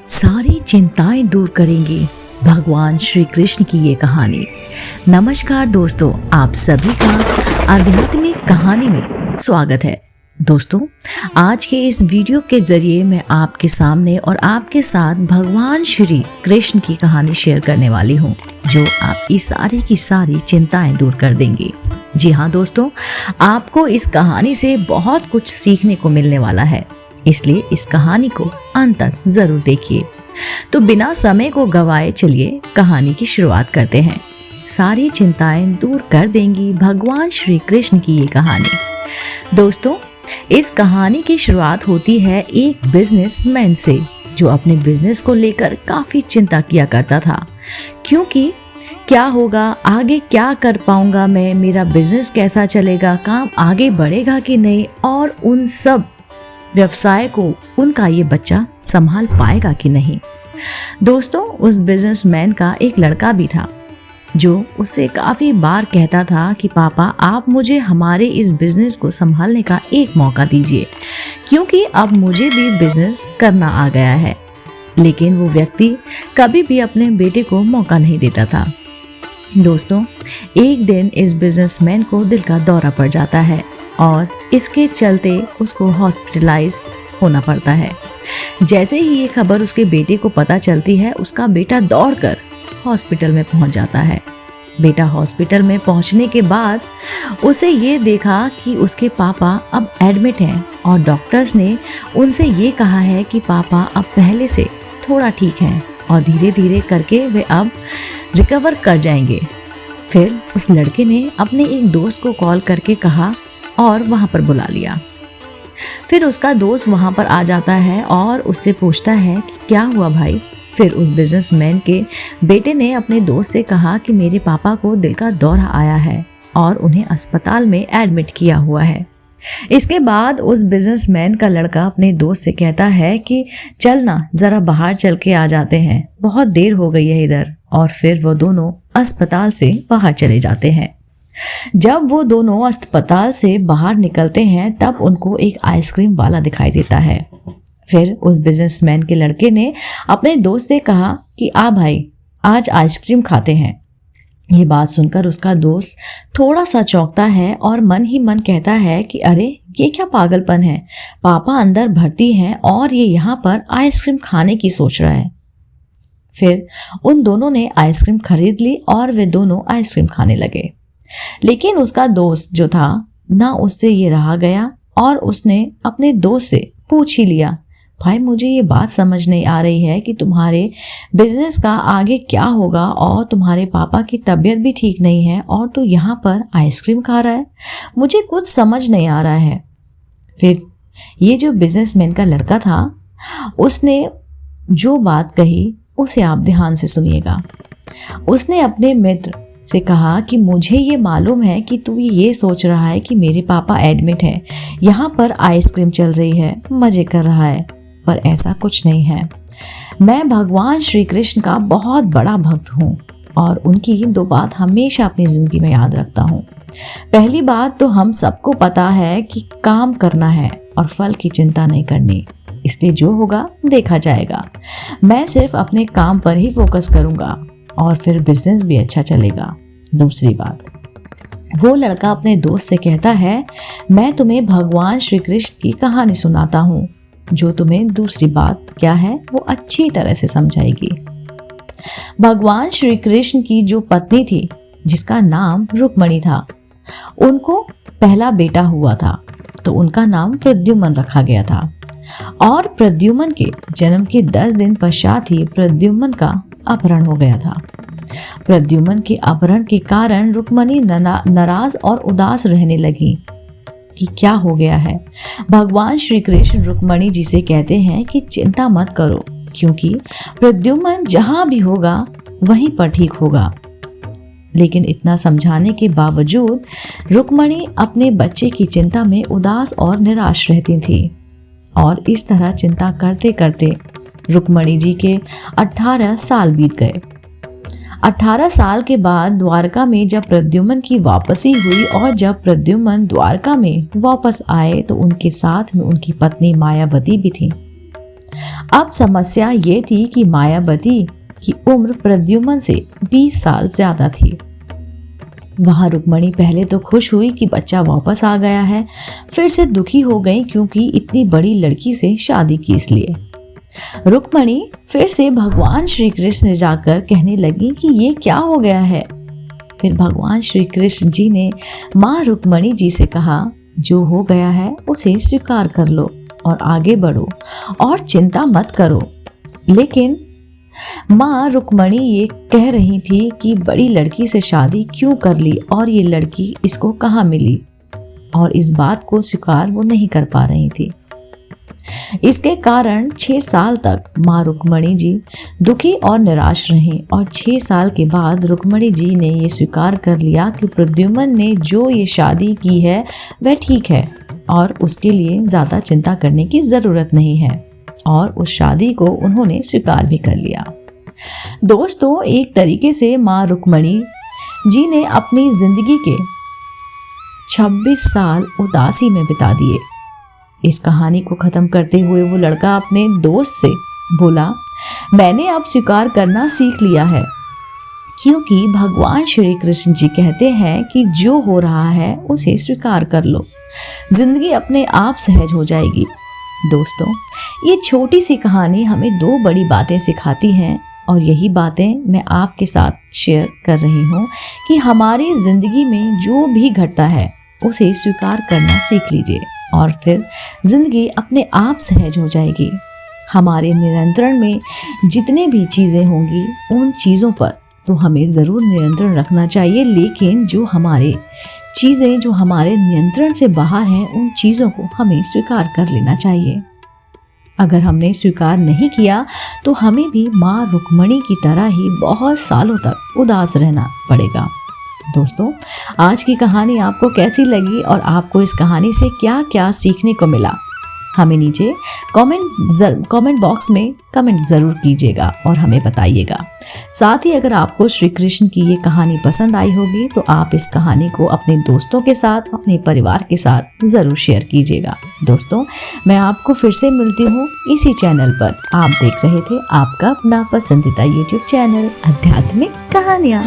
सारी चिंताएं दूर करेंगी भगवान श्री कृष्ण की ये कहानी। नमस्कार दोस्तों, आप सभी का आध्यात्मिक कहानी में स्वागत है। दोस्तों, आज के इस वीडियो के जरिए मैं आपके सामने और आपके साथ भगवान श्री कृष्ण की कहानी शेयर करने वाली हूँ, जो आपकी सारी की सारी चिंताएं दूर कर देंगी। जी हाँ दोस्तों, आपको इस कहानी से बहुत कुछ सीखने को मिलने वाला है, इसलिए इस कहानी को अंत तक जरूर देखिए। तो बिना समय को गवाए चलिए कहानी की शुरुआत करते हैं। सारी चिंताएं दूर कर देंगी भगवान श्री कृष्ण की ये कहानी। दोस्तों, इस कहानी की शुरुआत होती है एक बिजनेसमैन से, जो अपने बिजनेस को लेकर काफी चिंता किया करता था। क्योंकि क्या होगा आगे, क्या कर पाऊंगा मैं, मेरा बिजनेस कैसा चलेगा, काम आगे बढ़ेगा कि नहीं, और उन सब व्यवसाय को उनका ये बच्चा संभाल पाएगा कि नहीं। दोस्तों, उस बिजनेसमैन का एक लड़का भी था, जो उससे काफी बार कहता था कि पापा, आप मुझे हमारे इस बिजनेस को संभालने का एक मौका दीजिए, क्योंकि अब मुझे भी बिजनेस करना आ गया है। लेकिन वो व्यक्ति कभी भी अपने बेटे को मौका नहीं देता था। दोस्तों, एक दिन इस बिजनेसमैन को दिल का दौरा पड़ जाता है और इसके चलते उसको हॉस्पिटलाइज होना पड़ता है। जैसे ही ये खबर उसके बेटे को पता चलती है, उसका बेटा दौड़कर हॉस्पिटल में पहुंच जाता है। बेटा हॉस्पिटल में पहुंचने के बाद उसे ये देखा कि उसके पापा अब एडमिट हैं और डॉक्टर्स ने उनसे ये कहा है कि पापा अब पहले से थोड़ा ठीक हैं और धीरे धीरे करके वे अब रिकवर कर जाएंगे। फिर उस लड़के ने अपने एक दोस्त को कॉल करके कहा और वहाँ पर बुला लिया। फिर उसका दोस्त वहाँ पर आ जाता है और उससे पूछता है कि क्या हुआ भाई। फिर उस बिजनेसमैन के बेटे ने अपने दोस्त से कहा कि मेरे पापा को दिल का दौरा आया है और उन्हें अस्पताल में एडमिट किया हुआ है। इसके बाद उस बिजनेसमैन का लड़का अपने दोस्त से कहता है कि चल ना, जरा बाहर चल के आ जाते हैं, बहुत देर हो गई है इधर। और फिर वो दोनों अस्पताल से बाहर चले जाते हैं। जब वो दोनों अस्पताल से बाहर निकलते हैं, तब उनको एक आइसक्रीम वाला दिखाई देता है। फिर उस बिजनेसमैन के लड़के ने अपने दोस्त से कहा कि आ भाई, आज आइसक्रीम खाते हैं। ये बात सुनकर उसका दोस्त थोड़ा सा चौंकता है और मन ही मन कहता है कि अरे, ये क्या पागलपन है, पापा अंदर भर्ती हैं और ये यहाँ पर आइसक्रीम खाने की सोच रहा है। फिर उन दोनों ने आइसक्रीम खरीद ली और वे दोनों आइसक्रीम खाने लगे। लेकिन उसका दोस्त जो था ना, उससे ये रहा गया और उसने अपने दोस्त से पूछ ही लिया, भाई मुझे ये बात समझ नहीं आ रही है कि तुम्हारे बिजनेस का आगे क्या होगा, और तुम्हारे पापा की तबीयत भी ठीक नहीं है और तू यहाँ पर आइसक्रीम खा रहा है, मुझे कुछ समझ नहीं आ रहा है। फिर ये जो बिजनेसमैन का लड़का था, उसने जो बात कही उसे आप ध्यान से सुनिएगा। उसने अपने मित्र से कहा कि मुझे ये मालूम है कि तू ये सोच रहा है कि मेरे पापा एडमिट है, यहाँ पर आइसक्रीम चल रही है, मजे कर रहा है, पर ऐसा कुछ नहीं है। मैं भगवान श्री कृष्ण का बहुत बड़ा भक्त हूँ और उनकी दो बात हमेशा अपनी जिंदगी में याद रखता हूँ। पहली बात तो हम सबको पता है कि काम करना है और फल की चिंता नहीं करनी, इसलिए जो होगा देखा जाएगा। मैं सिर्फ अपने काम पर ही फोकस करूँगा और फिर बिजनेस भी अच्छा चलेगा। दूसरी बात, वो लड़का अपने दोस्त से कहता है, मैं तुम्हें भगवान श्री कृष्ण की कहानी सुनाता हूँ, जो तुम्हें दूसरी बात क्या है वो अच्छी तरह से समझाएगी। भगवान श्री कृष्ण की जो पत्नी थी, जिसका नाम रुक्मणी था, उनको पहला बेटा हुआ था, तो उनका नाम प्रद्युम्न रखा गया था। और प्रद्युम्न के जन्म के 10 दिन पश्चात ही प्रद्युम्न का अपहरण हो गया था। प्रद्युम्न के अपहरण के कारण रुक्मणी नाराज और उदास रहने लगी कि क्या हो गया है। भगवान श्री कृष्ण रुक्मणी जी से कहते हैं कि चिंता मत करो, क्योंकि प्रद्युम्न जहां भी होगा वहीं पर ठीक होगा। लेकिन इतना समझाने के बावजूद रुक्मणी अपने बच्चे की चिंता में उदास और निराश रहती थी। और इस तरह चिंता करते करते रुक्मणी जी के 18 साल बीत गए। 18 साल के बाद द्वारका में जब प्रद्युम्न की वापसी हुई और जब प्रद्युम्न द्वारका में वापस आए, तो उनके साथ में उनकी पत्नी मायावती भी थी। अब समस्या ये थी कि मायावती की उम्र प्रद्युम्न से 20 साल ज्यादा थी। वहां रुक्मणी पहले तो खुश हुई कि बच्चा वापस आ गया है, फिर से दुखी हो गई क्योंकि इतनी बड़ी लड़की से शादी की इसलिए। रुक्मणी फिर से भगवान श्री कृष्ण जाकर कहने लगी कि ये क्या हो गया है। फिर भगवान श्री कृष्ण जी ने माँ रुक्मणी जी से कहा, जो हो गया है उसे स्वीकार कर लो और आगे बढ़ो और चिंता मत करो। लेकिन माँ रुक्मणी ये कह रही थी कि बड़ी लड़की से शादी क्यों कर ली और ये लड़की इसको कहाँ मिली, और इस बात को स्वीकार वो नहीं कर पा रही थी। इसके कारण 6 साल तक माँ रुक्मणी जी दुखी और निराश रहीं और 6 साल के बाद रुक्मणी जी ने ये स्वीकार कर लिया कि प्रद्युम्न ने जो ये शादी की है वह ठीक है और उसके लिए ज़्यादा चिंता करने की ज़रूरत नहीं है, और उस शादी को उन्होंने स्वीकार भी कर लिया। दोस्तों, एक तरीके से माँ रुक्मणी जी ने अपनी जिंदगी के 26 साल उदासी में बिता दिए। इस कहानी को ख़त्म करते हुए वो लड़का अपने दोस्त से बोला, मैंने अब स्वीकार करना सीख लिया है, क्योंकि भगवान श्री कृष्ण जी कहते हैं कि जो हो रहा है उसे स्वीकार कर लो, जिंदगी अपने आप सहज हो जाएगी। दोस्तों, ये छोटी सी कहानी हमें 2 बड़ी बातें सिखाती हैं, और यही बातें मैं आपके साथ शेयर कर रही हूँ कि हमारी ज़िंदगी में जो भी घटता है उसे स्वीकार करना सीख लीजिए और फिर ज़िंदगी अपने आप सहज हो जाएगी। हमारे नियंत्रण में जितने भी चीज़ें होंगी उन चीज़ों पर तो हमें ज़रूर नियंत्रण रखना चाहिए, लेकिन जो हमारे चीज़ें जो हमारे नियंत्रण से बाहर हैं उन चीज़ों को हमें स्वीकार कर लेना चाहिए। अगर हमने स्वीकार नहीं किया तो हमें भी माँ रुक्मणी की तरह ही बहुत सालों तक उदास रहना पड़ेगा। दोस्तों, आज की कहानी आपको कैसी लगी और आपको इस कहानी से क्या क्या सीखने को मिला, हमें नीचे कमेंट बॉक्स में कमेंट ज़रूर कीजिएगा और हमें बताइएगा। साथ ही अगर आपको श्री कृष्ण की ये कहानी पसंद आई होगी तो आप इस कहानी को अपने दोस्तों के साथ, अपने परिवार के साथ ज़रूर शेयर कीजिएगा। दोस्तों, मैं आपको फिर से मिलती हूँ इसी चैनल पर। आप देख रहे थे आपका अपना पसंदीदा YouTube चैनल आध्यात्मिक कहानियाँ।